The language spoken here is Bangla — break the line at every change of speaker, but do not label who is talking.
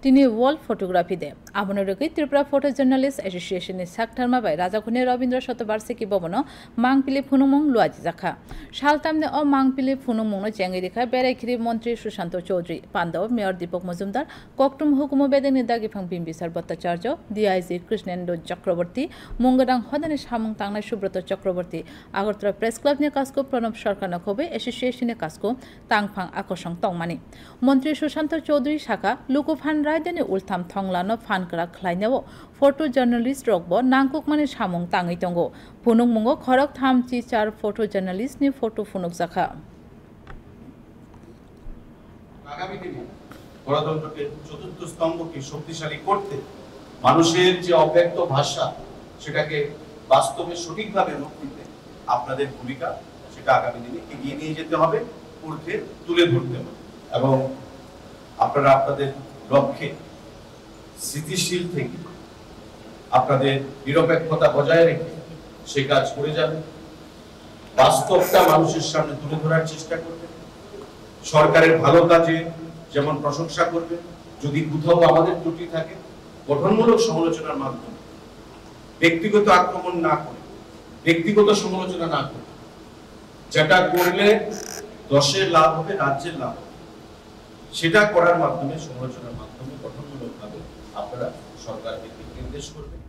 তিনি ওয়ার্ল্ড ফটোগ্রাফি দে আবনরগি ত্রিপুরা ফটো জার্নালিস্ট এসোসিয়েশনের সাকথারমা বাই রাজাখনি রবীন্দ্র শতবার্ষিকী ভবন মাংপিলি ফুনুমং লুয়াজি জাখা সালতামনে অ মাংপিলি ফুনুমং চেঙ্গি রেখা বেড়াইখিরি মন্ত্রী সুশান্ত চৌধুরী পান্ডব মেয়র দীপক মজুমদার ককটুম হুকুম বেদেনি দাগিফাং বিম্বিসার ভট্টাচার্য ডিআইজি কৃষ্ণেন্দু চক্রবর্তী মুঙ্গদাং হদানি সামুং তাংনাই সুব্রত চক্রবর্তী আগরতলা প্রেস ক্লাব নিয়ে কাজকো প্রণব সরকার নখবে এসোসিয়েশনের কাজকো তাংফাং আকর্ষণ তংমানি মন্ত্রী সুশান্ত চৌধুরী শাখা লুকুফান রায়দানি উলথাম থংলানো ফানকরা খ্লাইনাও ফটো জার্নালিস্ট রকবো নাংকুকমানি সামুং তাঙै তঙ্गो ফুনুংমুঙ্गो খরক থামচি চার ফটো জার্নালিস্ট নি ফটো ফুনুক জাখা
আগামী দিনে গণতন্ত্রকে চতুর্থ স্তম্ভকে শক্তিশালী করতে মানুষের যে অব্যক্ত ভাষা সেটাকে বাস্তবে সঠিকভাবে রূপ দিতে আপনাদের ভূমিকা সেটা আগামী দিনে এগিয়ে নিয়ে যেতে হবে, ঊর্ধ্বে তুলে ধরতে হবে এবং আপনারা আপনাদের লক্ষ্যে স্থিতিশীল থেকে আপনাদের নিরপেক্ষতা বজায় রেখে সেই কাজ করে যাবেন। বাস্তবটা মানুষের সামনে তুলে ধরার চেষ্টা করবেন। সরকারের ভালো কাজে যেমন প্রশংসা করবেন, যদি কোথাও আমাদের ত্রুটি থাকে গঠনমূলক সমালোচনার মাধ্যমে, ব্যক্তিগত আক্রমণ না করে, ব্যক্তিগত সমালোচনা না করে, যেটা করলে দশের লাভ হবে, রাজ্যের লাভ হবে, সেটা করার মাধ্যমে, সমালোচনার মাধ্যমে গঠনমূলকভাবে আপনারা সরকারকে নির্দেশ করবেন।